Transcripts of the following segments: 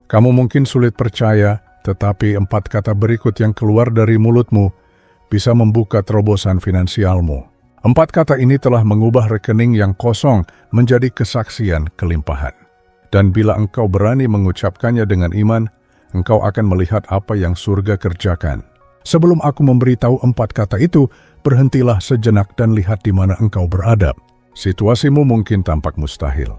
Kamu mungkin sulit percaya, tetapi 4 kata berikut yang keluar dari mulutmu bisa membuka terobosan finansialmu. 4 kata ini telah mengubah rekening yang kosong menjadi kesaksian kelimpahan. Dan bila engkau berani mengucapkannya dengan iman, engkau akan melihat apa yang surga kerjakan. Sebelum aku memberitahu 4 kata itu, berhentilah sejenak dan lihat di mana engkau berada. Situasimu mungkin tampak mustahil.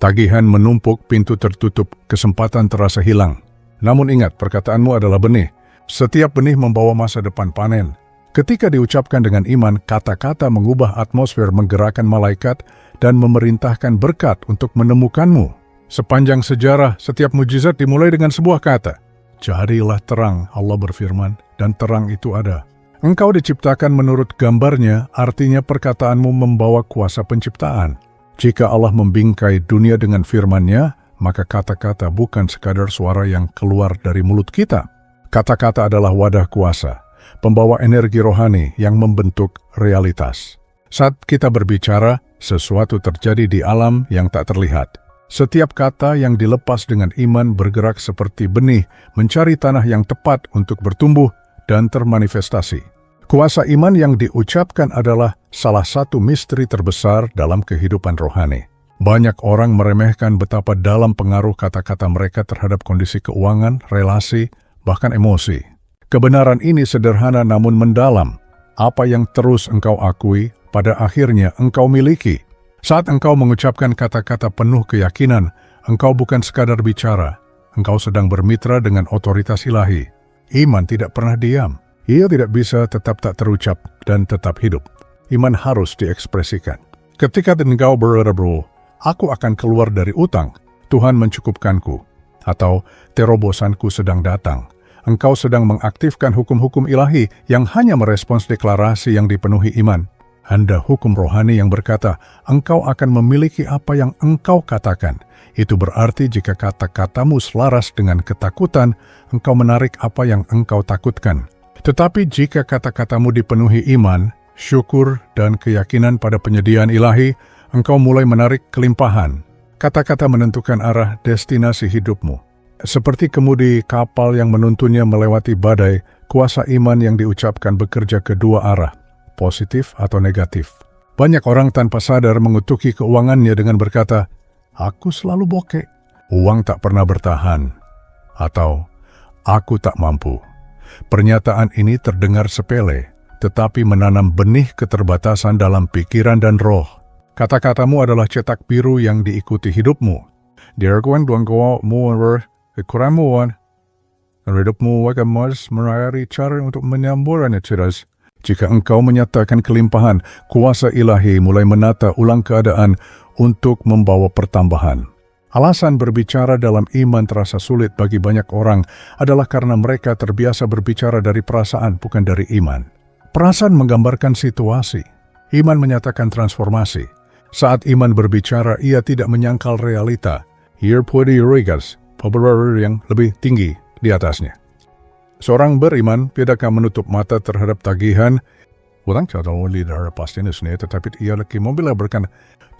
Tagihan menumpuk, pintu tertutup, kesempatan terasa hilang. Namun ingat, perkataanmu adalah benih. Setiap benih membawa masa depan panen. Ketika diucapkan dengan iman, kata-kata mengubah atmosfer, menggerakkan malaikat, dan memerintahkan berkat untuk menemukanmu. Sepanjang sejarah, setiap mujizat dimulai dengan sebuah kata. Jadilah terang, Allah berfirman, dan terang itu ada. Engkau diciptakan menurut gambarnya, artinya perkataanmu membawa kuasa penciptaan. Jika Allah membingkai dunia dengan firman-Nya, maka kata-kata bukan sekadar suara yang keluar dari mulut kita. Kata-kata adalah wadah kuasa, pembawa energi rohani yang membentuk realitas. Saat kita berbicara, sesuatu terjadi di alam yang tak terlihat. Setiap kata yang dilepas dengan iman bergerak seperti benih, mencari tanah yang tepat untuk bertumbuh dan termanifestasi. Kuasa iman yang diucapkan adalah salah satu misteri terbesar dalam kehidupan rohani. Banyak orang meremehkan betapa dalam pengaruh kata-kata mereka terhadap kondisi keuangan, relasi, bahkan emosi. Kebenaran ini sederhana namun mendalam. Apa yang terus engkau akui, pada akhirnya engkau miliki. Saat engkau mengucapkan kata-kata penuh keyakinan, engkau bukan sekadar bicara. Engkau sedang bermitra dengan otoritas ilahi. Iman tidak pernah diam. Ia tidak bisa tetap tak terucap dan tetap hidup. Iman harus diekspresikan. Ketika engkau berkata, aku akan keluar dari utang, Tuhan mencukupkanku, atau terobosanku sedang datang. Engkau sedang mengaktifkan hukum-hukum ilahi yang hanya merespons deklarasi yang dipenuhi iman. Ada hukum rohani yang berkata, engkau akan memiliki apa yang engkau katakan. Itu berarti jika kata-katamu selaras dengan ketakutan, engkau menarik apa yang engkau takutkan. Tetapi jika kata-katamu dipenuhi iman, syukur, dan keyakinan pada penyediaan ilahi, engkau mulai menarik kelimpahan. Kata-kata menentukan arah destinasi hidupmu. Seperti kemudi kapal yang menuntunnya melewati badai, kuasa iman yang diucapkan bekerja kedua arah, positif atau negatif. Banyak orang tanpa sadar mengutuki keuangannya dengan berkata, aku selalu bokeh, uang tak pernah bertahan, atau aku tak mampu. Pernyataan ini terdengar sepele, tetapi menanam benih keterbatasan dalam pikiran dan roh. Kata-katamu adalah cetak biru yang diikuti hidupmu. Diarguan duanggawa muar kekuramuan, dan hidupmu akan merayari cara untuk menyamburannya ceras. Jika engkau menyatakan kelimpahan, kuasa ilahi mulai menata ulang keadaan untuk membawa pertambahan. Alasan berbicara dalam iman terasa sulit bagi banyak orang adalah karena mereka terbiasa berbicara dari perasaan, bukan dari iman. Perasaan menggambarkan situasi. Iman menyatakan transformasi. Saat iman berbicara, ia tidak menyangkal realita. Here puede rigas, power yang lebih tinggi di atasnya. Seorang beriman tidak akan menutup mata terhadap tagihan. Orang tidak tahu lidah pastinya tetapi ia lagi mobil berkata,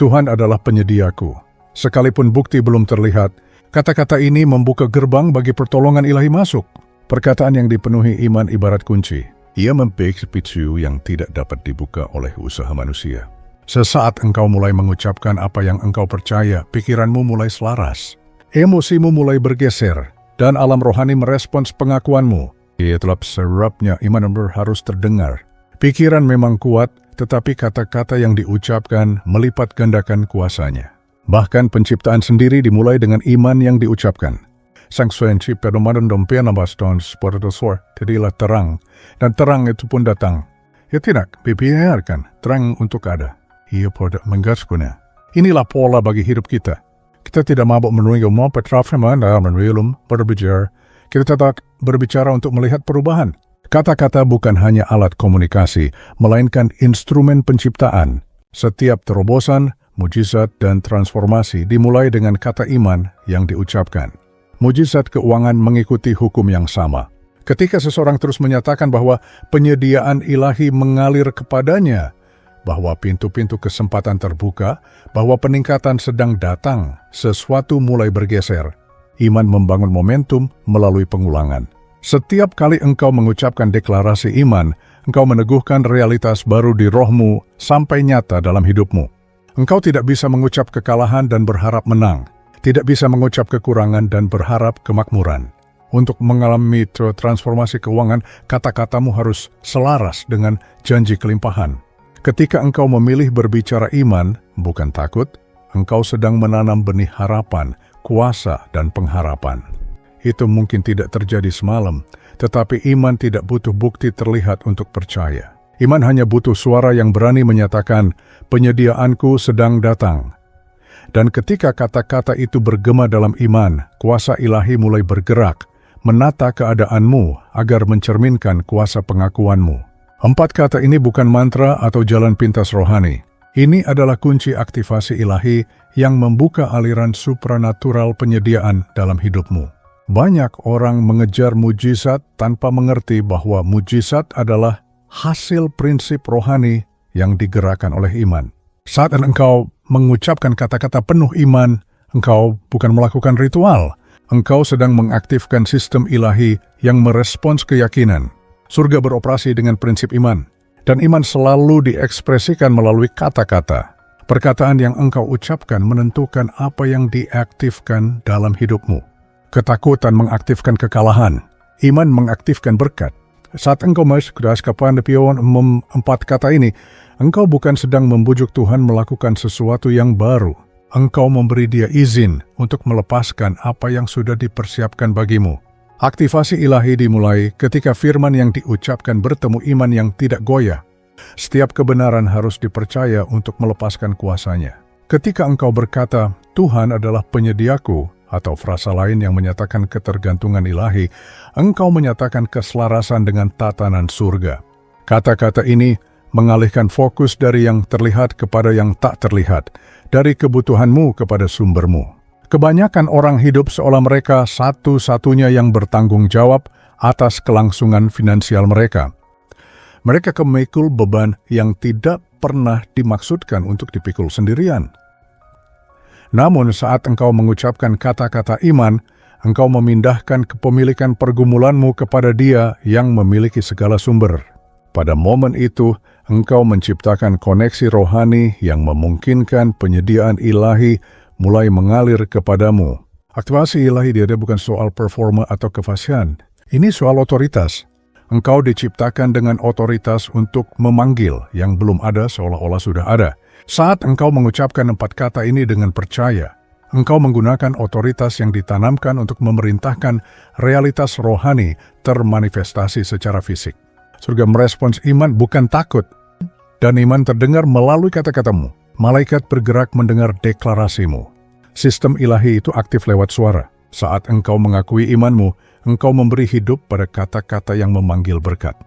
Tuhan adalah penyediaku. Sekalipun bukti belum terlihat, kata-kata ini membuka gerbang bagi pertolongan ilahi masuk. Perkataan yang dipenuhi iman ibarat kunci. Ia membuka pintu yang tidak dapat dibuka oleh usaha manusia. Sesaat engkau mulai mengucapkan apa yang engkau percaya, pikiranmu mulai selaras. Emosimu mulai bergeser, dan alam rohani merespons pengakuanmu. Itulah sebabnya iman harus terdengar. Pikiran memang kuat, tetapi kata-kata yang diucapkan melipat gandakan kuasanya. Bahkan penciptaan sendiri dimulai dengan iman yang diucapkan. Sang suenci pedoman dompia nambaston sportosor jadilah terang, dan terang itu pun datang. Ya tidak, biarkan terang untuk ada. Ia pada menggaskunya. Inilah pola bagi hidup kita. Kita tidak mabuk menunggu mau petrafeman dalam menwilum berbicara. Kita tetap berbicara untuk melihat perubahan. Kata-kata bukan hanya alat komunikasi, melainkan instrumen penciptaan. Setiap terobosan, mujizat dan transformasi dimulai dengan kata iman yang diucapkan. Mujizat keuangan mengikuti hukum yang sama. Ketika seseorang terus menyatakan bahwa penyediaan ilahi mengalir kepadanya, bahwa pintu-pintu kesempatan terbuka, bahwa peningkatan sedang datang, sesuatu mulai bergeser. Iman membangun momentum melalui pengulangan. Setiap kali engkau mengucapkan deklarasi iman, engkau meneguhkan realitas baru di rohmu sampai nyata dalam hidupmu. Engkau tidak bisa mengucap kekalahan dan berharap menang. Tidak bisa mengucap kekurangan dan berharap kemakmuran. Untuk mengalami transformasi keuangan, kata-katamu harus selaras dengan janji kelimpahan. Ketika engkau memilih berbicara iman, bukan takut, engkau sedang menanam benih harapan, kuasa, dan pengharapan. Itu mungkin tidak terjadi semalam, tetapi iman tidak butuh bukti terlihat untuk percaya. Iman hanya butuh suara yang berani menyatakan, penyediaanku sedang datang. Dan ketika kata-kata itu bergema dalam iman, kuasa ilahi mulai bergerak, menata keadaanmu agar mencerminkan kuasa pengakuanmu. 4 kata ini bukan mantra atau jalan pintas rohani. Ini adalah kunci aktivasi ilahi yang membuka aliran supranatural penyediaan dalam hidupmu. Banyak orang mengejar mujizat tanpa mengerti bahwa mujizat adalah hasil prinsip rohani yang digerakkan oleh iman. Saat engkau mengucapkan kata-kata penuh iman, engkau bukan melakukan ritual. Engkau sedang mengaktifkan sistem ilahi yang merespons keyakinan. Surga beroperasi dengan prinsip iman, dan iman selalu diekspresikan melalui kata-kata. Perkataan yang engkau ucapkan menentukan apa yang diaktifkan dalam hidupmu. Ketakutan mengaktifkan kekalahan, iman mengaktifkan berkat. Saat engkau masuk kepada pion 4 kata ini, engkau bukan sedang membujuk Tuhan melakukan sesuatu yang baru. Engkau memberi dia izin untuk melepaskan apa yang sudah dipersiapkan bagimu. Aktivasi ilahi dimulai ketika firman yang diucapkan bertemu iman yang tidak goyah. Setiap kebenaran harus dipercaya untuk melepaskan kuasanya. Ketika engkau berkata, Tuhan adalah penyediaku, atau frasa lain yang menyatakan ketergantungan ilahi, engkau menyatakan keselarasan dengan tatanan surga. Kata-kata ini mengalihkan fokus dari yang terlihat kepada yang tak terlihat, dari kebutuhanmu kepada sumbermu. Kebanyakan orang hidup seolah mereka satu-satunya yang bertanggung jawab atas kelangsungan finansial mereka. Mereka memikul beban yang tidak pernah dimaksudkan untuk dipikul sendirian. Namun saat engkau mengucapkan kata-kata iman, engkau memindahkan kepemilikan pergumulanmu kepada Dia yang memiliki segala sumber. Pada momen itu, engkau menciptakan koneksi rohani yang memungkinkan penyediaan ilahi mulai mengalir kepadamu. Aktivasi ilahi dia bukan soal performa atau kefasihan. Ini soal otoritas. Engkau diciptakan dengan otoritas untuk memanggil yang belum ada seolah-olah sudah ada. Saat engkau mengucapkan 4 kata ini dengan percaya, engkau menggunakan otoritas yang ditanamkan untuk memerintahkan realitas rohani termanifestasi secara fisik. Surga merespons iman bukan takut, dan iman terdengar melalui kata-katamu. Malaikat bergerak mendengar deklarasimu. Sistem ilahi itu aktif lewat suara. Saat engkau mengakui imanmu, engkau memberi hidup pada kata-kata yang memanggil berkat.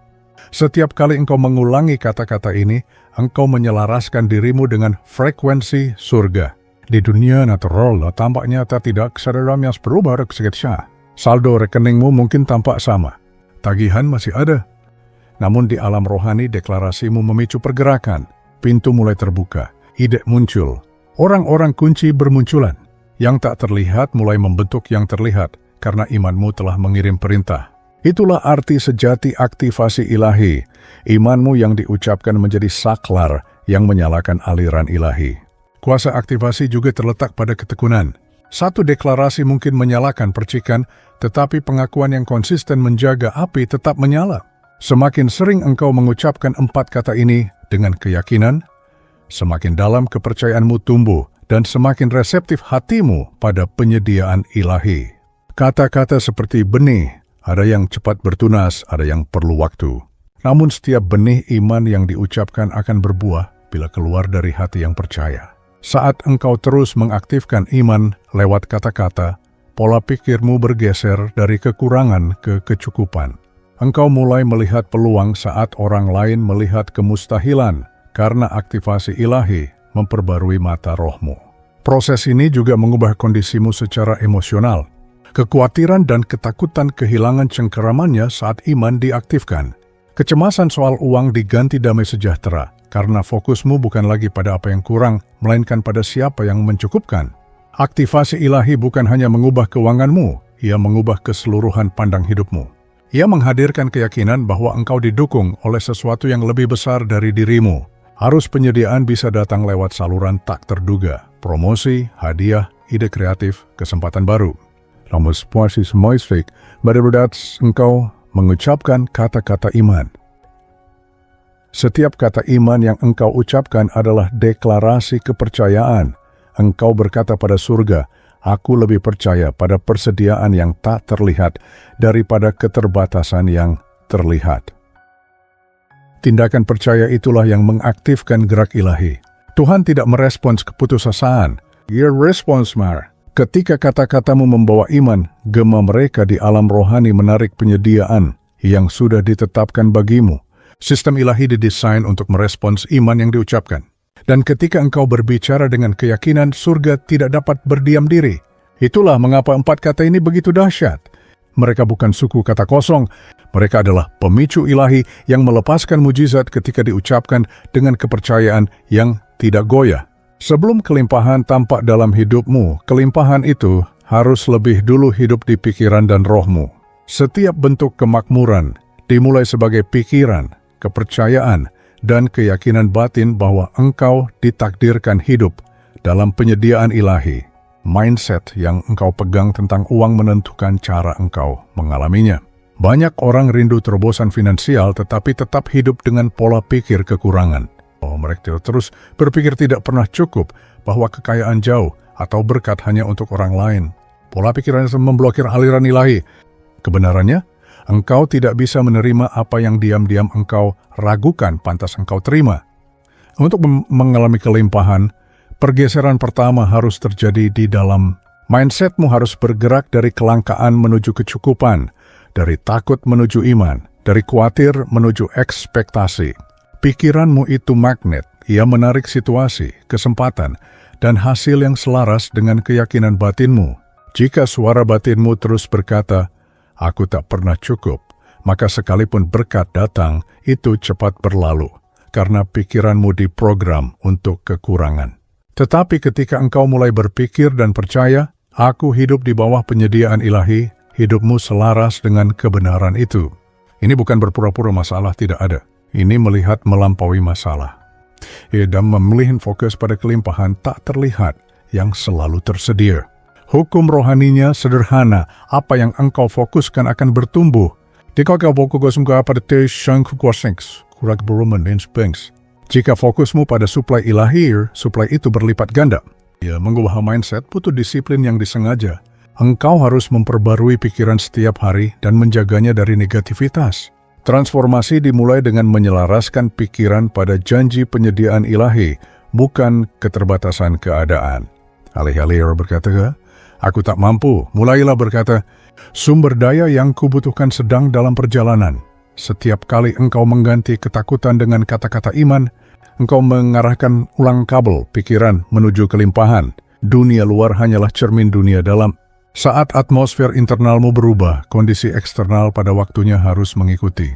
Setiap kali engkau mengulangi kata-kata ini, engkau menyelaraskan dirimu dengan frekuensi surga. Di dunia natural, tampaknya tidak kesadaran yang berubah seketika. Saldo rekeningmu mungkin tampak sama. Tagihan masih ada. Namun di alam rohani deklarasimu memicu pergerakan. Pintu mulai terbuka. Ide muncul. Orang-orang kunci bermunculan. Yang tak terlihat mulai membentuk yang terlihat karena imanmu telah mengirim perintah. Itulah arti sejati aktivasi ilahi. Imanmu yang diucapkan menjadi saklar yang menyalakan aliran ilahi. Kuasa aktivasi juga terletak pada ketekunan. Satu deklarasi mungkin menyalakan percikan, tetapi pengakuan yang konsisten menjaga api tetap menyala. Semakin sering engkau mengucapkan 4 kata ini dengan keyakinan, semakin dalam kepercayaanmu tumbuh dan semakin reseptif hatimu pada penyediaan ilahi. Kata-kata seperti benih, ada yang cepat bertunas, ada yang perlu waktu. Namun setiap benih iman yang diucapkan akan berbuah bila keluar dari hati yang percaya. Saat engkau terus mengaktifkan iman lewat kata-kata, pola pikirmu bergeser dari kekurangan ke kecukupan. Engkau mulai melihat peluang saat orang lain melihat kemustahilan karena aktivasi ilahi memperbarui mata rohmu. Proses ini juga mengubah kondisimu secara emosional. Kekhawatiran dan ketakutan kehilangan cengkeramannya saat iman diaktifkan. Kecemasan soal uang diganti damai sejahtera karena fokusmu bukan lagi pada apa yang kurang, melainkan pada siapa yang mencukupkan. Aktivasi ilahi bukan hanya mengubah keuanganmu, ia mengubah keseluruhan pandang hidupmu. Ia menghadirkan keyakinan bahwa engkau didukung oleh sesuatu yang lebih besar dari dirimu. Arus penyediaan bisa datang lewat saluran tak terduga, promosi, hadiah, ide kreatif, kesempatan baru. Namun situasi semuanya pada berat engkau mengucapkan kata-kata iman. Setiap kata iman yang engkau ucapkan adalah deklarasi kepercayaan. Engkau berkata pada surga, aku lebih percaya pada persediaan yang tak terlihat daripada keterbatasan yang terlihat. Tindakan percaya itulah yang mengaktifkan gerak ilahi. Tuhan tidak merespons keputusasaan. Ia respons mar. Ketika kata-katamu membawa iman, gema mereka di alam rohani menarik penyediaan yang sudah ditetapkan bagimu. Sistem ilahi didesain untuk merespons iman yang diucapkan. Dan ketika engkau berbicara dengan keyakinan, surga tidak dapat berdiam diri. Itulah mengapa 4 kata ini begitu dahsyat. Mereka bukan suku kata kosong, mereka adalah pemicu ilahi yang melepaskan mujizat ketika diucapkan dengan kepercayaan yang tidak goyah. Sebelum kelimpahan tampak dalam hidupmu, kelimpahan itu harus lebih dulu hidup di pikiran dan rohmu. Setiap bentuk kemakmuran dimulai sebagai pikiran, kepercayaan, dan keyakinan batin bahwa engkau ditakdirkan hidup dalam penyediaan ilahi. Mindset yang engkau pegang tentang uang menentukan cara engkau mengalaminya. Banyak orang rindu terobosan finansial tetapi tetap hidup dengan pola pikir kekurangan. Mereka terus berpikir tidak pernah cukup, bahwa kekayaan jauh atau berkat hanya untuk orang lain. Pola pikiran memblokir aliran ilahi. Kebenarannya, engkau tidak bisa menerima apa yang diam-diam engkau ragukan pantas engkau terima. Untuk mengalami kelimpahan, pergeseran pertama harus terjadi di dalam. Mindsetmu harus bergerak dari kelangkaan menuju kecukupan, dari takut menuju iman, dari khawatir menuju ekspektasi. Pikiranmu itu magnet, ia menarik situasi, kesempatan, dan hasil yang selaras dengan keyakinan batinmu. Jika suara batinmu terus berkata, aku tak pernah cukup, maka sekalipun berkat datang, itu cepat berlalu, karena pikiranmu diprogram untuk kekurangan. Tetapi ketika engkau mulai berpikir dan percaya, aku hidup di bawah penyediaan ilahi, hidupmu selaras dengan kebenaran itu. Ini bukan berpura-pura masalah tidak ada. Ini melihat melampaui masalah. Dan memilih fokus pada kelimpahan tak terlihat yang selalu tersedia. Hukum rohaninya sederhana, apa yang engkau fokuskan akan bertumbuh. Jika fokusmu pada suplai ilahi, suplai itu berlipat ganda. Mengubah mindset butuh disiplin yang disengaja. Engkau harus memperbarui pikiran setiap hari dan menjaganya dari negativitas. Transformasi dimulai dengan menyelaraskan pikiran pada janji penyediaan ilahi, bukan keterbatasan keadaan. Alih-alih berkata, aku tak mampu, mulailah berkata, sumber daya yang kubutuhkan sedang dalam perjalanan. Setiap kali engkau mengganti ketakutan dengan kata-kata iman, engkau mengarahkan ulang kabel pikiran menuju kelimpahan. Dunia luar hanyalah cermin dunia dalam. Saat atmosfer internalmu berubah, kondisi eksternal pada waktunya harus mengikuti.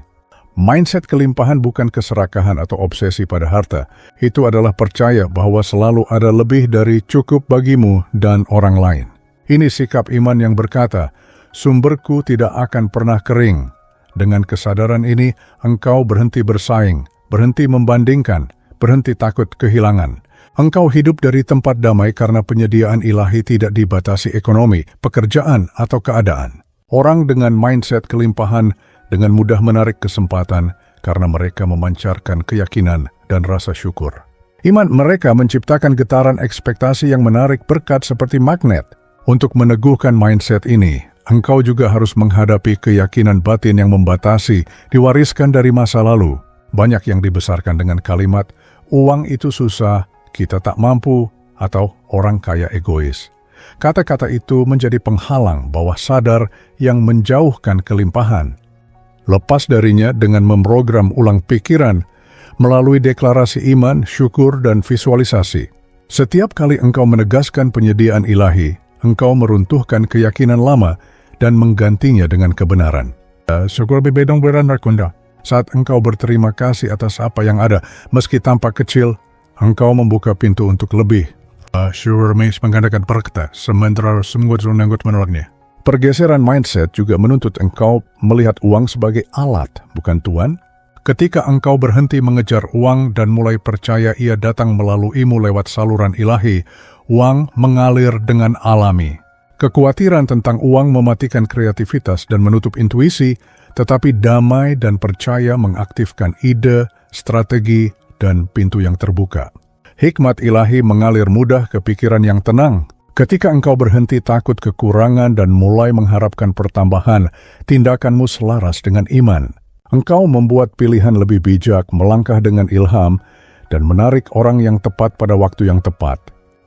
Mindset kelimpahan bukan keserakahan atau obsesi pada harta. Itu adalah percaya bahwa selalu ada lebih dari cukup bagimu dan orang lain. Ini sikap iman yang berkata, sumberku tidak akan pernah kering. Dengan kesadaran ini, engkau berhenti bersaing, berhenti membandingkan, berhenti takut kehilangan. Engkau hidup dari tempat damai karena penyediaan ilahi tidak dibatasi ekonomi, pekerjaan, atau keadaan. Orang dengan mindset kelimpahan dengan mudah menarik kesempatan karena mereka memancarkan keyakinan dan rasa syukur. Iman mereka menciptakan getaran ekspektasi yang menarik berkat seperti magnet. Untuk meneguhkan mindset ini, engkau juga harus menghadapi keyakinan batin yang membatasi, diwariskan dari masa lalu. Banyak yang dibesarkan dengan kalimat, uang itu susah, kita tak mampu, atau orang kaya egois. Kata-kata itu menjadi penghalang bawah sadar yang menjauhkan kelimpahan. Lepas darinya dengan memprogram ulang pikiran melalui deklarasi iman, syukur, dan visualisasi. Setiap kali engkau menegaskan penyediaan ilahi, engkau meruntuhkan keyakinan lama dan menggantinya dengan kebenaran. Syukur bebedong beran rakunda. Saat engkau berterima kasih atas apa yang ada, meski tampak kecil, engkau membuka pintu untuk lebih. Sure mengadakan perkata, sementara semua anggota menolaknya. Pergeseran mindset juga menuntut engkau melihat uang sebagai alat, bukan tuan. Ketika engkau berhenti mengejar uang dan mulai percaya ia datang melaluimu lewat saluran ilahi, uang mengalir dengan alami. Kekhawatiran tentang uang mematikan kreativitas dan menutup intuisi, tetapi damai dan percaya mengaktifkan ide, strategi, dan pintu yang terbuka. Hikmat ilahi mengalir mudah ke pikiran yang tenang. Ketika engkau berhenti takut kekurangan dan mulai mengharapkan pertambahan, tindakanmu selaras dengan iman. Engkau membuat pilihan lebih bijak, melangkah dengan ilham, dan menarik orang yang tepat pada waktu yang tepat.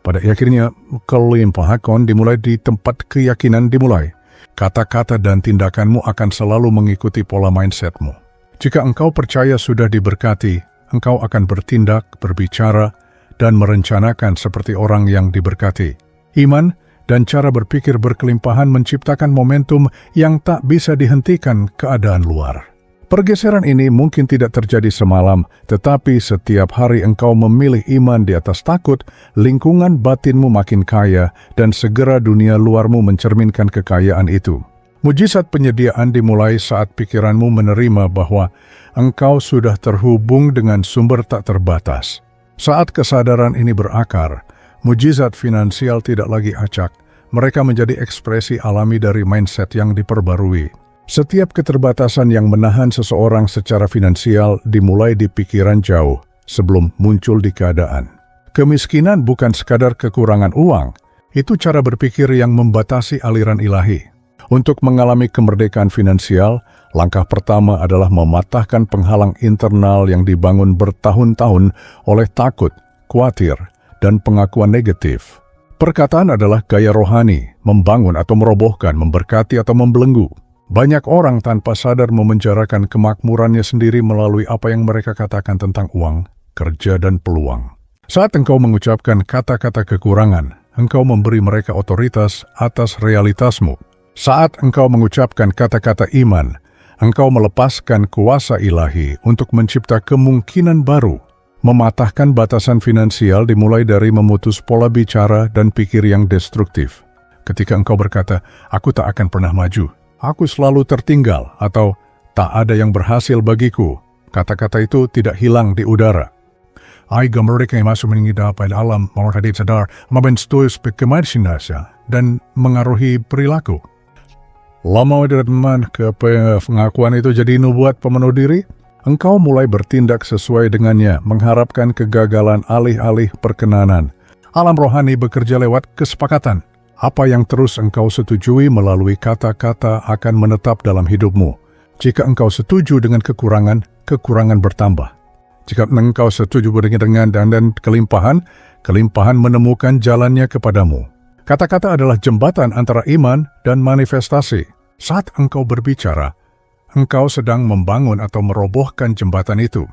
Pada akhirnya, kelimpahan dimulai di tempat keyakinan dimulai. Kata-kata dan tindakanmu akan selalu mengikuti pola mindsetmu. Jika engkau percaya sudah diberkati, engkau akan bertindak, berbicara, dan merencanakan seperti orang yang diberkati. Iman dan cara berpikir berkelimpahan menciptakan momentum yang tak bisa dihentikan keadaan luar. Pergeseran ini mungkin tidak terjadi semalam, tetapi setiap hari engkau memilih iman di atas takut, lingkungan batinmu makin kaya, dan segera dunia luarmu mencerminkan kekayaan itu. Mujizat penyediaan dimulai saat pikiranmu menerima bahwa engkau sudah terhubung dengan sumber tak terbatas. Saat kesadaran ini berakar, mujizat finansial tidak lagi acak, mereka menjadi ekspresi alami dari mindset yang diperbarui. Setiap keterbatasan yang menahan seseorang secara finansial dimulai di pikiran jauh sebelum muncul di keadaan. Kemiskinan bukan sekadar kekurangan uang, itu cara berpikir yang membatasi aliran ilahi. Untuk mengalami kemerdekaan finansial, langkah pertama adalah mematahkan penghalang internal yang dibangun bertahun-tahun oleh takut, khawatir, dan pengakuan negatif. Perkataan adalah gaya rohani, membangun atau merobohkan, memberkati atau membelenggu. Banyak orang tanpa sadar memenjarakan kemakmurannya sendiri melalui apa yang mereka katakan tentang uang, kerja, dan peluang. Saat engkau mengucapkan kata-kata kekurangan, engkau memberi mereka otoritas atas realitasmu. Saat engkau mengucapkan kata-kata iman, engkau melepaskan kuasa ilahi untuk mencipta kemungkinan baru. Mematahkan batasan finansial dimulai dari memutus pola bicara dan pikir yang destruktif. Ketika engkau berkata, aku tak akan pernah maju, aku selalu tertinggal, atau tak ada yang berhasil bagiku, kata-kata itu tidak hilang di udara. Mereka yang masuk meninggal pada alam mau tadi sadar, membentuk kemanusiaan dan mengaruhi perilaku. Lama teman ke pengakuan itu jadi nubuat pemenuh diri, engkau mulai bertindak sesuai dengannya, mengharapkan kegagalan alih-alih perkenanan. Alam rohani bekerja lewat kesepakatan. Apa yang terus engkau setujui melalui kata-kata akan menetap dalam hidupmu. Jika engkau setuju dengan kekurangan, kekurangan bertambah. Jika engkau setuju dengan dan kelimpahan, kelimpahan menemukan jalannya kepadamu. Kata-kata adalah jembatan antara iman dan manifestasi. Saat engkau berbicara, engkau sedang membangun atau merobohkan jembatan itu.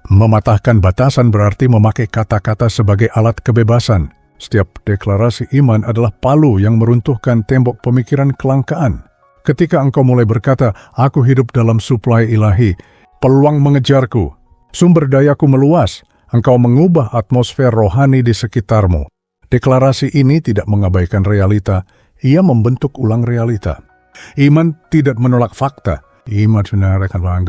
Mematahkan batasan berarti memakai kata-kata sebagai alat kebebasan. Setiap deklarasi iman adalah palu yang meruntuhkan tembok pemikiran kelangkaan. Ketika engkau mulai berkata, aku hidup dalam suplai ilahi, peluang mengejarku, sumber dayaku meluas, engkau mengubah atmosfer rohani di sekitarmu. Deklarasi ini tidak mengabaikan realita, ia membentuk ulang realita. Iman tidak menolak fakta. Iman akan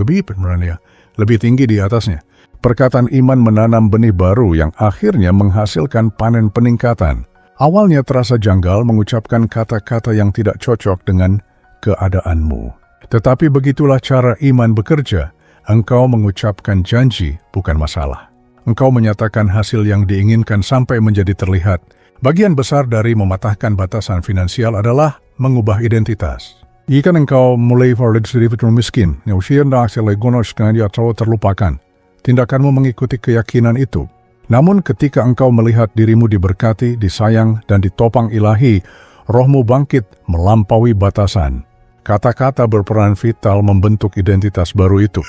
lebih tinggi di atasnya. Perkataan iman menanam benih baru yang akhirnya menghasilkan panen peningkatan. Awalnya terasa janggal mengucapkan kata-kata yang tidak cocok dengan keadaanmu. Tetapi begitulah cara iman bekerja. Engkau mengucapkan janji, bukan masalah. Engkau menyatakan hasil yang diinginkan sampai menjadi terlihat. Bagian besar dari mematahkan batasan finansial adalah mengubah identitas. Jika engkau mulai sedikit miskin, terlupakan. Tindakanmu mengikuti keyakinan itu. Namun ketika engkau melihat dirimu diberkati, disayang, dan ditopang ilahi, rohmu bangkit melampaui batasan. Kata-kata berperan vital membentuk identitas baru itu.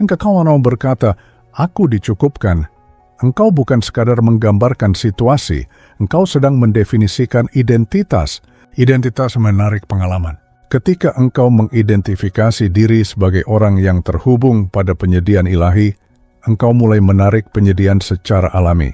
Engkau berkata, aku dicukupkan. Engkau bukan sekadar menggambarkan situasi, engkau sedang mendefinisikan identitas. Identitas menarik pengalaman. Ketika engkau mengidentifikasi diri sebagai orang yang terhubung pada penyediaan ilahi, engkau mulai menarik penyediaan secara alami.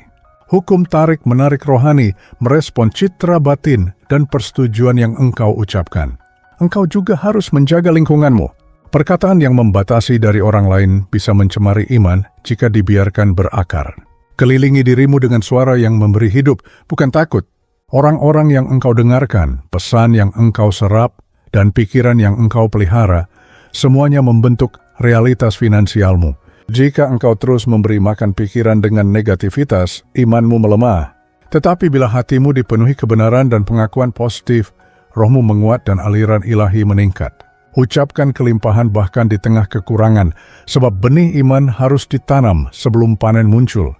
Hukum tarik-menarik rohani merespon citra batin dan persetujuan yang engkau ucapkan. Engkau juga harus menjaga lingkunganmu. Perkataan yang membatasi dari orang lain bisa mencemari iman jika dibiarkan berakar. Kelilingi dirimu dengan suara yang memberi hidup, bukan takut. Orang-orang yang engkau dengarkan, pesan yang engkau serap, dan pikiran yang engkau pelihara, semuanya membentuk realitas finansialmu. Jika engkau terus memberi makan pikiran dengan negativitas, imanmu melemah. Tetapi bila hatimu dipenuhi kebenaran dan pengakuan positif, rohmu menguat dan aliran ilahi meningkat. Ucapkan kelimpahan bahkan di tengah kekurangan, sebab benih iman harus ditanam sebelum panen muncul.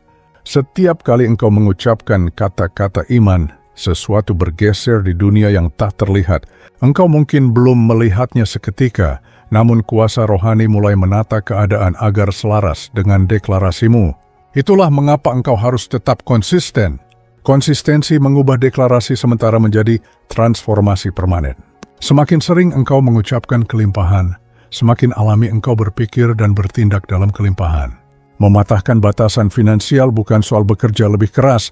Setiap kali engkau mengucapkan kata-kata iman, sesuatu bergeser di dunia yang tak terlihat. Engkau mungkin belum melihatnya seketika, namun kuasa rohani mulai menata keadaan agar selaras dengan deklarasimu. Itulah mengapa engkau harus tetap konsisten. Konsistensi mengubah deklarasi sementara menjadi transformasi permanen. Semakin sering engkau mengucapkan kelimpahan, semakin alami engkau berpikir dan bertindak dalam kelimpahan. Mematahkan batasan finansial bukan soal bekerja lebih keras,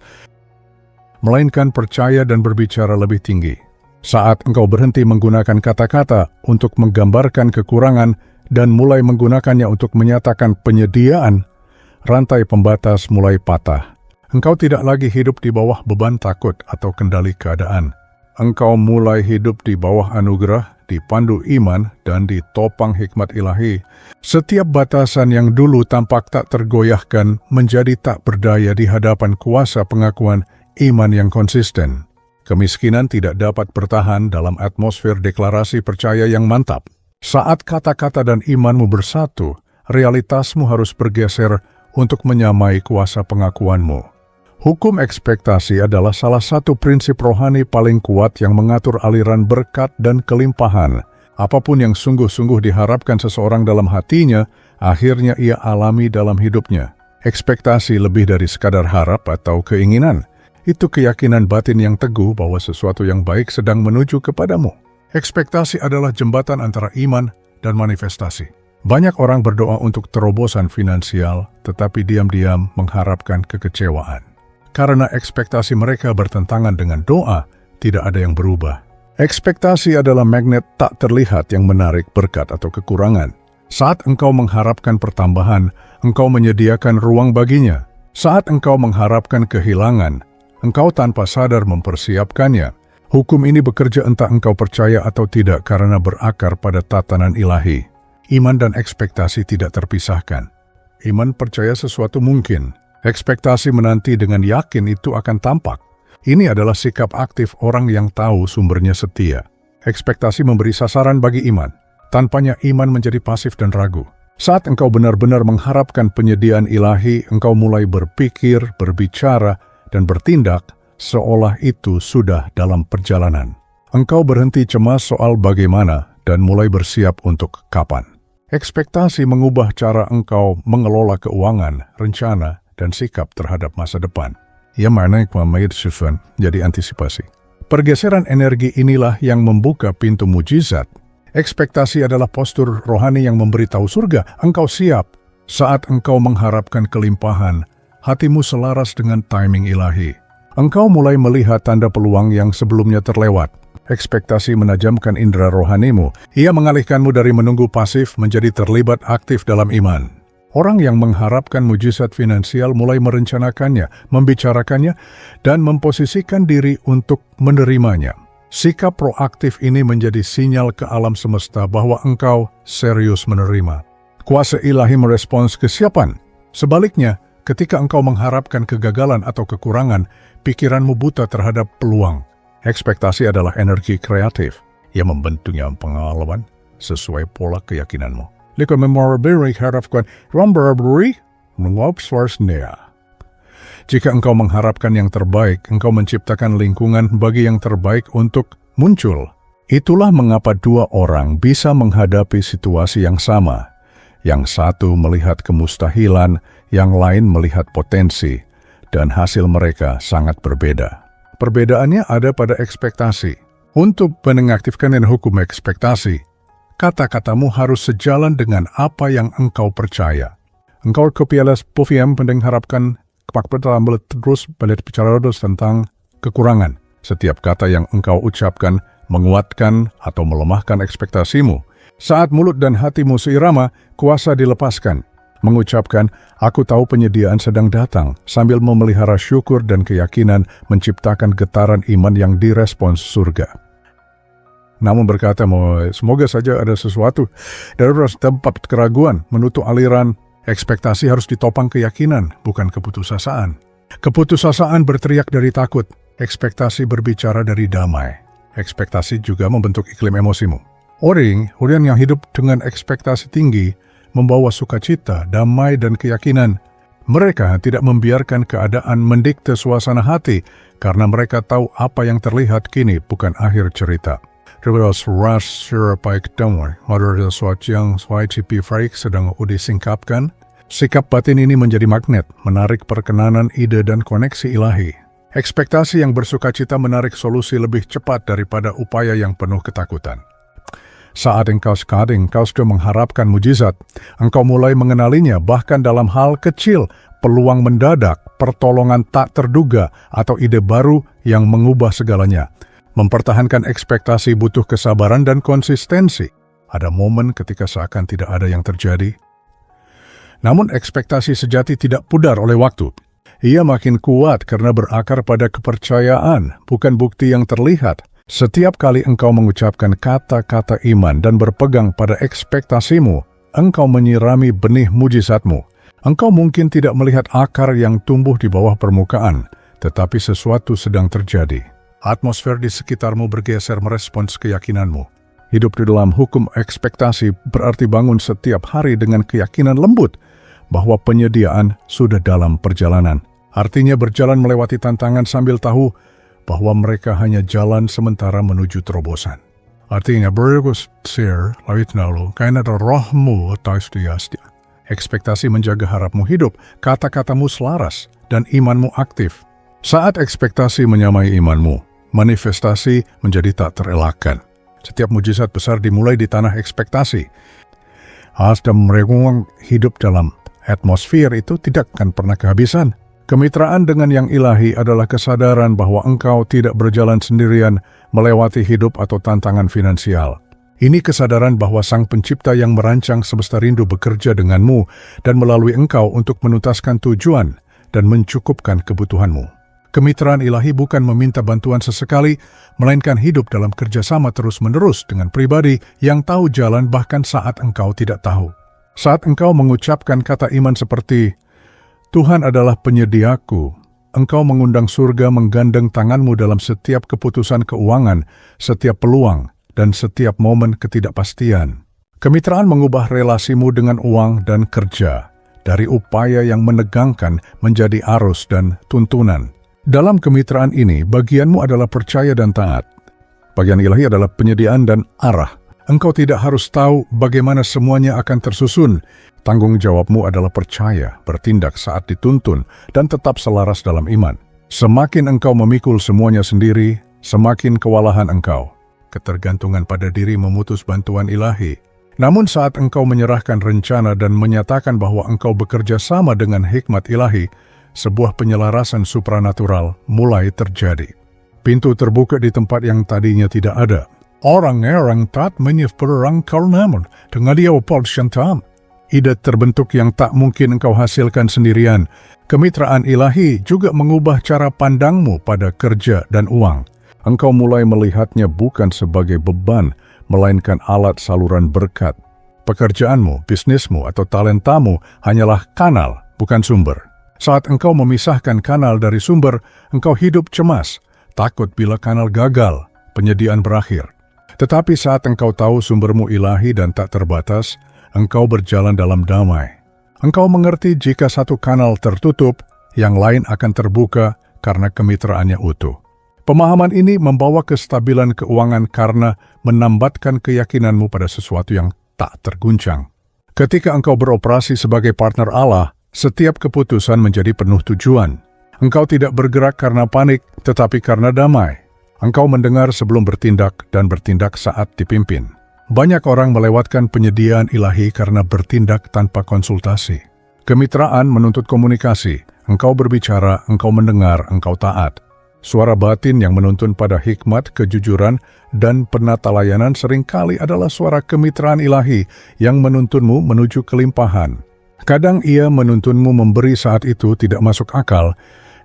melainkan percaya dan berbicara lebih tinggi. Saat engkau berhenti menggunakan kata-kata untuk menggambarkan kekurangan dan mulai menggunakannya untuk menyatakan penyediaan, rantai pembatas mulai patah. Engkau tidak lagi hidup di bawah beban takut atau kendali keadaan. Engkau mulai hidup di bawah anugerah, dipandu iman, dan ditopang hikmat ilahi. Setiap batasan yang dulu tampak tak tergoyahkan menjadi tak berdaya di hadapan kuasa pengakuan iman yang konsisten. Kemiskinan tidak dapat bertahan dalam atmosfer deklarasi percaya yang mantap. Saat kata-kata dan imanmu bersatu, realitasmu harus bergeser untuk menyamai kuasa pengakuanmu. Hukum ekspektasi adalah salah satu prinsip rohani paling kuat yang mengatur aliran berkat dan kelimpahan. Apapun yang sungguh-sungguh diharapkan seseorang dalam hatinya, akhirnya ia alami dalam hidupnya. Ekspektasi lebih dari sekadar harap atau keinginan. Itu keyakinan batin yang teguh bahwa sesuatu yang baik sedang menuju kepadamu. Ekspektasi adalah jembatan antara iman dan manifestasi. Banyak orang berdoa untuk terobosan finansial, tetapi diam-diam mengharapkan kekecewaan. Karena ekspektasi mereka bertentangan dengan doa, tidak ada yang berubah. Ekspektasi adalah magnet tak terlihat yang menarik berkat atau kekurangan. Saat engkau mengharapkan pertambahan, engkau menyediakan ruang baginya. Saat engkau mengharapkan kehilangan, engkau tanpa sadar mempersiapkannya. Hukum ini bekerja entah engkau percaya atau tidak karena berakar pada tatanan ilahi. Iman dan ekspektasi tidak terpisahkan. Iman percaya sesuatu mungkin. Ekspektasi menanti dengan yakin itu akan tampak. Ini adalah sikap aktif orang yang tahu sumbernya setia. Ekspektasi memberi sasaran bagi iman. Tanpanya iman menjadi pasif dan ragu. Saat engkau benar-benar mengharapkan penyediaan ilahi, engkau mulai berpikir, berbicara, dan bertindak seolah itu sudah dalam perjalanan. Engkau berhenti cemas soal bagaimana dan mulai bersiap untuk kapan. Ekspektasi mengubah cara engkau mengelola keuangan, rencana, dan sikap terhadap masa depan. Ia menaik jadi antisipasi. Pergeseran energi inilah yang membuka pintu mujizat. Ekspektasi adalah postur rohani yang memberitahu surga, engkau siap. Saat engkau mengharapkan kelimpahan, hatimu selaras dengan timing ilahi. Engkau mulai melihat tanda peluang yang sebelumnya terlewat. Ekspektasi menajamkan indera rohanimu. Ia mengalihkanmu dari menunggu pasif menjadi terlibat aktif dalam iman. Orang yang mengharapkan mujizat finansial mulai merencanakannya, membicarakannya, dan memposisikan diri untuk menerimanya. Sikap proaktif ini menjadi sinyal ke alam semesta bahwa engkau serius menerima. Kuasa ilahi merespons kesiapan. Sebaliknya, ketika engkau mengharapkan kegagalan atau kekurangan, pikiranmu buta terhadap peluang. Ekspektasi adalah energi kreatif yang membentuknya pengalaman sesuai pola keyakinanmu. Jika engkau mengharapkan yang terbaik, engkau menciptakan lingkungan bagi yang terbaik untuk muncul. Itulah mengapa dua orang bisa menghadapi situasi yang sama. Yang satu melihat kemustahilan, yang lain melihat potensi, dan hasil mereka sangat berbeda. Perbedaannya ada pada ekspektasi. Untuk mengaktifkan hukum ekspektasi, kata-katamu harus sejalan dengan apa yang engkau percaya. Engkau kepialas pufiam mengharapkan terus balik bicara terus tentang kekurangan. Setiap kata yang engkau ucapkan menguatkan atau melemahkan ekspektasimu. Saat mulut dan hatimu seirama, kuasa dilepaskan. Mengucapkan, aku tahu penyediaan sedang datang, sambil memelihara syukur dan keyakinan menciptakan getaran iman yang direspons surga. Namun berkata, semoga saja ada sesuatu dari tempat keraguan menutup aliran. Ekspektasi harus ditopang keyakinan, bukan keputusasaan. Keputusasaan berteriak dari takut, ekspektasi berbicara dari damai. Ekspektasi juga membentuk iklim emosimu. Orang yang hidup dengan ekspektasi tinggi membawa sukacita, damai, dan keyakinan. Mereka tidak membiarkan keadaan mendikte suasana hati karena mereka tahu apa yang terlihat kini bukan akhir cerita. Sedang disingkapkan. Sikap batin ini menjadi magnet, menarik perkenanan ide dan koneksi ilahi. Ekspektasi yang bersukacita menarik solusi lebih cepat daripada upaya yang penuh ketakutan. Saat engkau sudah mengharapkan mujizat, engkau mulai mengenalinya bahkan dalam hal kecil, peluang mendadak, pertolongan tak terduga, atau ide baru yang mengubah segalanya. Mempertahankan ekspektasi butuh kesabaran dan konsistensi. Ada momen ketika seakan tidak ada yang terjadi. Namun ekspektasi sejati tidak pudar oleh waktu. Ia makin kuat karena berakar pada kepercayaan, bukan bukti yang terlihat. Setiap kali engkau mengucapkan kata-kata iman dan berpegang pada ekspektasimu, engkau menyirami benih mujizatmu. Engkau mungkin tidak melihat akar yang tumbuh di bawah permukaan, tetapi sesuatu sedang terjadi. Atmosfer di sekitarmu bergeser merespons keyakinanmu. Hidup di dalam hukum ekspektasi berarti bangun setiap hari dengan keyakinan lembut bahwa penyediaan sudah dalam perjalanan. Artinya berjalan melewati tantangan sambil tahu bahwa mereka hanya jalan sementara menuju terobosan. Artinya bergusir lawit nalu karena rohmu taus diastia. Ekspektasi menjaga harapmu hidup, kata-katamu selaras, dan imanmu aktif. Saat ekspektasi menyamai imanmu, manifestasi menjadi tak terelakkan. Setiap mujizat besar dimulai di tanah ekspektasi. Mereka hidup dalam atmosfer itu tidak akan pernah kehabisan. Kemitraan dengan yang ilahi adalah kesadaran bahwa engkau tidak berjalan sendirian melewati hidup atau tantangan finansial. Ini kesadaran bahwa Sang Pencipta yang merancang semesta rindu bekerja denganmu dan melalui engkau untuk menuntaskan tujuan dan mencukupkan kebutuhanmu. Kemitraan ilahi bukan meminta bantuan sesekali, melainkan hidup dalam kerjasama terus-menerus dengan pribadi yang tahu jalan bahkan saat engkau tidak tahu. Saat engkau mengucapkan kata iman seperti, Tuhan adalah penyediaku, engkau mengundang surga menggandeng tanganmu dalam setiap keputusan keuangan, setiap peluang, dan setiap momen ketidakpastian. Kemitraan mengubah relasimu dengan uang dan kerja, dari upaya yang menegangkan menjadi arus dan tuntunan. Dalam kemitraan ini, bagianmu adalah percaya dan taat. Bagian ilahi adalah penyediaan dan arah. Engkau tidak harus tahu bagaimana semuanya akan tersusun. Tanggung jawabmu adalah percaya, bertindak saat dituntun, dan tetap selaras dalam iman. Semakin engkau memikul semuanya sendiri, semakin kewalahan engkau. Ketergantungan pada diri memutus bantuan ilahi. Namun saat engkau menyerahkan rencana dan menyatakan bahwa engkau bekerja sama dengan hikmat ilahi, sebuah penyelarasan supranatural mulai terjadi. Pintu terbuka di tempat yang tadinya tidak ada. Orang-orang tak menyeberang namun dengan dia opal syantam. Ide terbentuk yang tak mungkin engkau hasilkan sendirian. Kemitraan ilahi juga mengubah cara pandangmu pada kerja dan uang. Engkau mulai melihatnya bukan sebagai beban, melainkan alat saluran berkat. Pekerjaanmu, bisnismu, atau talentamu hanyalah kanal, bukan sumber. Saat engkau memisahkan kanal dari sumber, engkau hidup cemas, takut bila kanal gagal, penyediaan berakhir. Tetapi saat engkau tahu sumbermu ilahi dan tak terbatas, engkau berjalan dalam damai. Engkau mengerti jika satu kanal tertutup, yang lain akan terbuka karena kemitraannya utuh. Pemahaman ini membawa kestabilan keuangan karena menambatkan keyakinanmu pada sesuatu yang tak terguncang. Ketika engkau beroperasi sebagai partner Allah, setiap keputusan menjadi penuh tujuan. Engkau tidak bergerak karena panik, tetapi karena damai. Engkau mendengar sebelum bertindak dan bertindak saat dipimpin. Banyak orang melewatkan penyediaan ilahi karena bertindak tanpa konsultasi. Kemitraan menuntut komunikasi. Engkau berbicara, engkau mendengar, engkau taat. Suara batin yang menuntun pada hikmat, kejujuran, dan penata layanan seringkali adalah suara kemitraan ilahi yang menuntunmu menuju kelimpahan. Kadang ia menuntunmu memberi saat itu tidak masuk akal,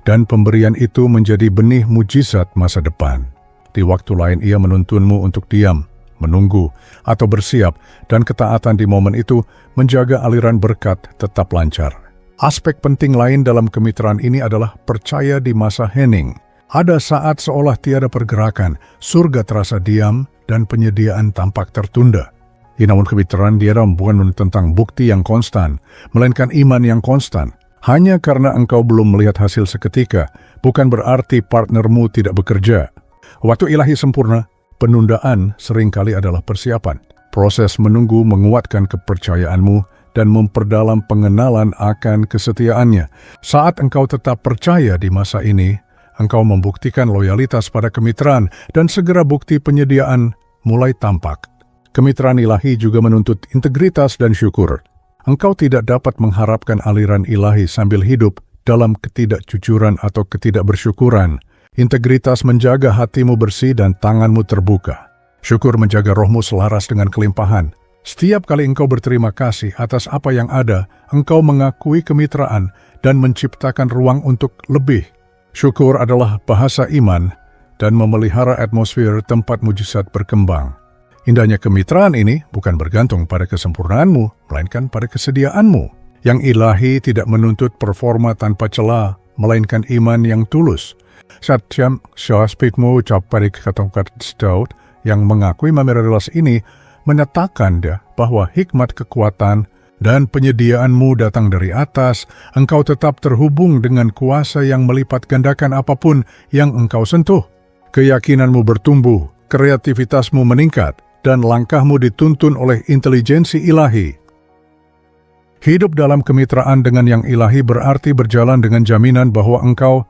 dan pemberian itu menjadi benih mujizat masa depan. Di waktu lain ia menuntunmu untuk diam, menunggu, atau bersiap, dan ketaatan di momen itu menjaga aliran berkat tetap lancar. Aspek penting lain dalam kemitraan ini adalah percaya di masa hening. Ada saat seolah tiada pergerakan, surga terasa diam, dan penyediaan tampak tertunda. Namun kemitraan tiada bukan tentang bukti yang konstan, melainkan iman yang konstan. Hanya karena engkau belum melihat hasil seketika, bukan berarti partnermu tidak bekerja. Waktu ilahi sempurna, penundaan seringkali adalah persiapan. Proses menunggu menguatkan kepercayaanmu dan memperdalam pengenalan akan kesetiaannya. Saat engkau tetap percaya di masa ini, engkau membuktikan loyalitas pada kemitraan dan segera bukti penyediaan mulai tampak. Kemitraan ilahi juga menuntut integritas dan syukur. Engkau tidak dapat mengharapkan aliran ilahi sambil hidup dalam ketidakjujuran atau ketidakbersyukuran. Integritas menjaga hatimu bersih dan tanganmu terbuka. Syukur menjaga rohmu selaras dengan kelimpahan. Setiap kali engkau berterima kasih atas apa yang ada, engkau mengakui kemitraan dan menciptakan ruang untuk lebih. Syukur adalah bahasa iman dan memelihara atmosfer tempat mujizat berkembang. Indahnya kemitraan ini bukan bergantung pada kesempurnaanmu, melainkan pada kesediaanmu. Yang ilahi tidak menuntut performa tanpa celah, melainkan iman yang tulus. Satyam Shaspitmu Caparik Katongkat Stout yang mengakui memorialitas ini menyatakan bahwa hikmat kekuatan dan penyediaanmu datang dari atas, engkau tetap terhubung dengan kuasa yang melipat gandakan apapun yang engkau sentuh. Keyakinanmu bertumbuh, kreativitasmu meningkat, dan langkahmu dituntun oleh intelijensi ilahi. Hidup dalam kemitraan dengan yang ilahi berarti berjalan dengan jaminan bahwa engkau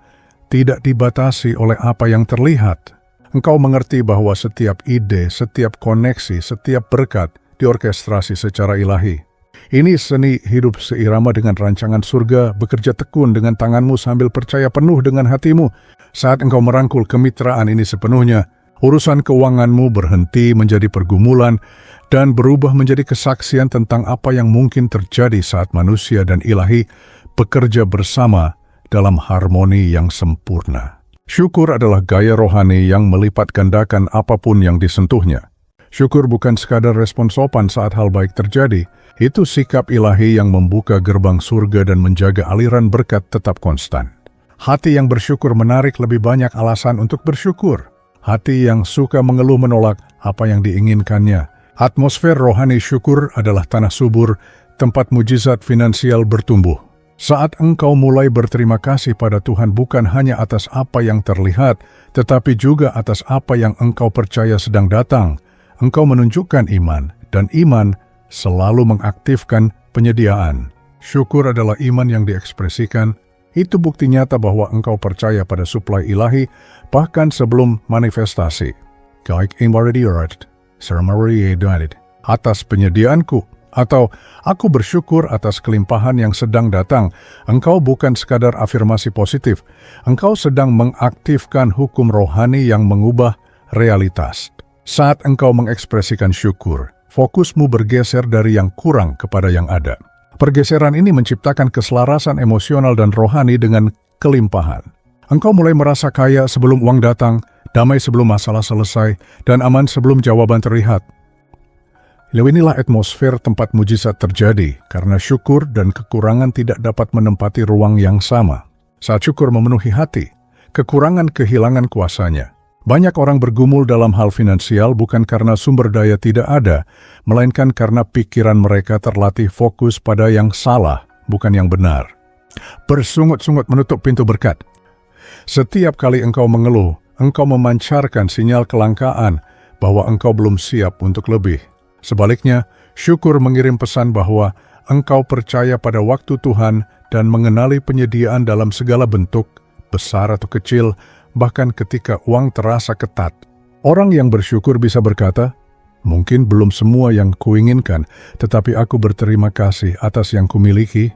tidak dibatasi oleh apa yang terlihat. Engkau mengerti bahwa setiap ide, setiap koneksi, setiap berkat diorkestrasi secara ilahi. Ini seni hidup seirama dengan rancangan surga, bekerja tekun dengan tanganmu sambil percaya penuh dengan hatimu. Saat engkau merangkul kemitraan ini sepenuhnya, urusan keuanganmu berhenti menjadi pergumulan dan berubah menjadi kesaksian tentang apa yang mungkin terjadi saat manusia dan ilahi bekerja bersama dalam harmoni yang sempurna. Syukur adalah gaya rohani yang melipat gandakan apapun yang disentuhnya. Syukur bukan sekadar respon sopan saat hal baik terjadi, itu sikap ilahi yang membuka gerbang surga dan menjaga aliran berkat tetap konstan. Hati yang bersyukur menarik lebih banyak alasan untuk bersyukur. Hati yang suka mengeluh menolak apa yang diinginkannya. Atmosfer rohani syukur adalah tanah subur, tempat mujizat finansial bertumbuh. Saat engkau mulai berterima kasih pada Tuhan bukan hanya atas apa yang terlihat, tetapi juga atas apa yang engkau percaya sedang datang, engkau menunjukkan iman, dan iman selalu mengaktifkan penyediaan. Syukur adalah iman yang diekspresikan. Itu bukti nyata bahwa engkau percaya pada suplai ilahi, bahkan sebelum manifestasi. Atas penyediaanku, atau aku bersyukur atas kelimpahan yang sedang datang. Engkau bukan sekadar afirmasi positif, engkau sedang mengaktifkan hukum rohani yang mengubah realitas. Saat engkau mengekspresikan syukur, fokusmu bergeser dari yang kurang kepada yang ada. Pergeseran ini menciptakan keselarasan emosional dan rohani dengan kelimpahan. Engkau mulai merasa kaya sebelum uang datang, damai sebelum masalah selesai, dan aman sebelum jawaban terlihat. Inilah atmosfer tempat mujizat terjadi, karena syukur dan kekurangan tidak dapat menempati ruang yang sama. Saat syukur memenuhi hati, kekurangan kehilangan kuasanya. Banyak orang bergumul dalam hal finansial bukan karena sumber daya tidak ada, melainkan karena pikiran mereka terlatih fokus pada yang salah, bukan yang benar. Bersungut-sungut menutup pintu berkat. Setiap kali engkau mengeluh, engkau memancarkan sinyal kelangkaan bahwa engkau belum siap untuk lebih. Sebaliknya, syukur mengirim pesan bahwa engkau percaya pada waktu Tuhan dan mengenali penyediaan dalam segala bentuk, besar atau kecil, bahkan ketika uang terasa ketat. Orang yang bersyukur bisa berkata, mungkin belum semua yang kuinginkan, tetapi aku berterima kasih atas yang kumiliki.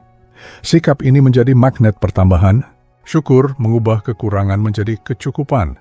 Sikap ini menjadi magnet pertambahan. Syukur mengubah kekurangan menjadi kecukupan,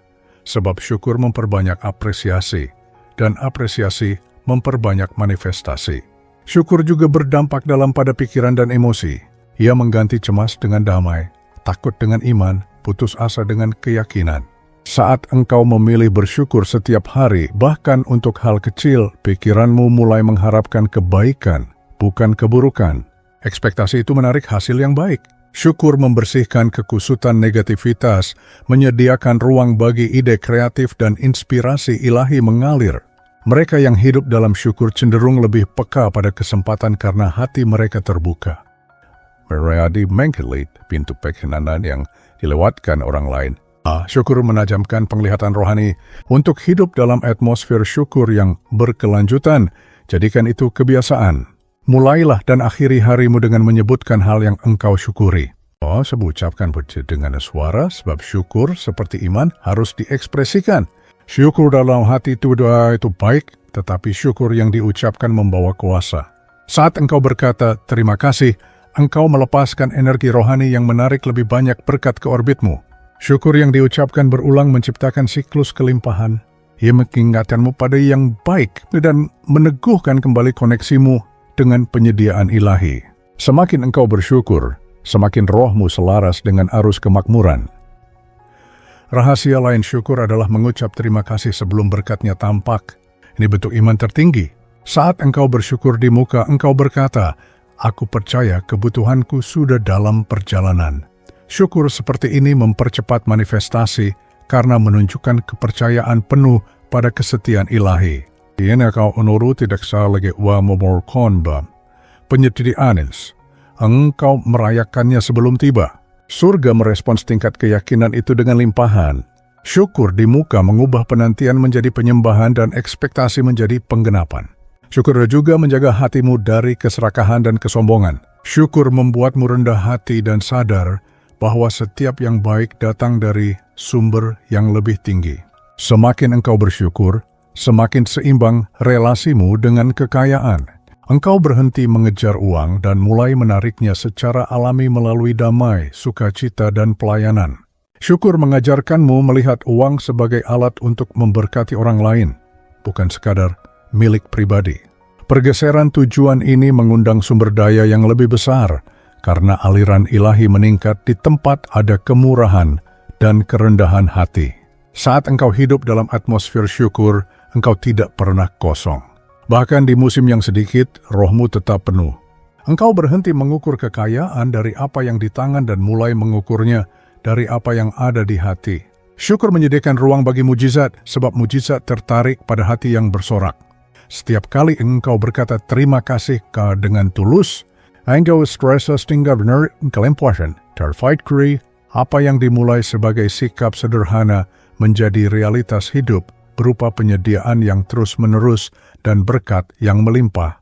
sebab syukur memperbanyak apresiasi, dan apresiasi memperbanyak manifestasi. Syukur juga berdampak dalam pada pikiran dan emosi. Ia mengganti cemas dengan damai, takut dengan iman, putus asa dengan keyakinan. Saat engkau memilih bersyukur setiap hari, bahkan untuk hal kecil, pikiranmu mulai mengharapkan kebaikan, bukan keburukan. Ekspektasi itu menarik hasil yang baik. Syukur membersihkan kekusutan negativitas, menyediakan ruang bagi ide kreatif dan inspirasi ilahi mengalir. Mereka yang hidup dalam syukur cenderung lebih peka pada kesempatan karena hati mereka terbuka. Mereka menggelit pintu pengenalan yang dilewatkan orang lain. Syukur menajamkan penglihatan rohani. Untuk hidup dalam atmosfer syukur yang berkelanjutan, jadikan itu kebiasaan. Mulailah dan akhiri harimu dengan menyebutkan hal yang engkau syukuri. Ucapkan dengan suara, sebab syukur seperti iman harus diekspresikan. Syukur dalam hati itu baik, tetapi syukur yang diucapkan membawa kuasa. Saat engkau berkata terima kasih, engkau melepaskan energi rohani yang menarik lebih banyak berkat ke orbitmu. Syukur yang diucapkan berulang menciptakan siklus kelimpahan. Ia mengingatkanmu pada yang baik dan meneguhkan kembali koneksimu dengan penyediaan ilahi. Semakin engkau bersyukur, semakin rohmu selaras dengan arus kemakmuran. Rahasia lain syukur adalah mengucap terima kasih sebelum berkatnya tampak. Ini bentuk iman tertinggi. Saat engkau bersyukur di muka, engkau berkata, "Aku percaya kebutuhanku sudah dalam perjalanan." Syukur seperti ini mempercepat manifestasi karena menunjukkan kepercayaan penuh pada kesetiaan ilahi. Ini kau onuru tidak lagi wa memorkon ba. Penyediaanis. Engkau merayakannya sebelum tiba. Surga merespons tingkat keyakinan itu dengan limpahan. Syukur di muka mengubah penantian menjadi penyembahan dan ekspektasi menjadi penggenapan. Syukur juga menjaga hatimu dari keserakahan dan kesombongan. Syukur membuatmu rendah hati dan sadar bahwa setiap yang baik datang dari sumber yang lebih tinggi. Semakin engkau bersyukur, semakin seimbang relasimu dengan kekayaan. Engkau berhenti mengejar uang dan mulai menariknya secara alami melalui damai, sukacita, dan pelayanan. Syukur mengajarkanmu melihat uang sebagai alat untuk memberkati orang lain, bukan sekadar milik pribadi. Pergeseran tujuan ini mengundang sumber daya yang lebih besar, karena aliran ilahi meningkat di tempat ada kemurahan dan kerendahan hati. Saat engkau hidup dalam atmosfer syukur, engkau tidak pernah kosong. Bahkan di musim yang sedikit, rohmu tetap penuh. Engkau berhenti mengukur kekayaan dari apa yang di tangan dan mulai mengukurnya dari apa yang ada di hati. Syukur menyediakan ruang bagi mujizat, sebab mujizat tertarik pada hati yang bersorak. Setiap kali engkau berkata terima kasih dengan tulus, engkau stresa sehingga benar kelempuasan, terfight kri, apa yang dimulai sebagai sikap sederhana menjadi realitas hidup berupa penyediaan yang terus-menerus dan berkat yang melimpah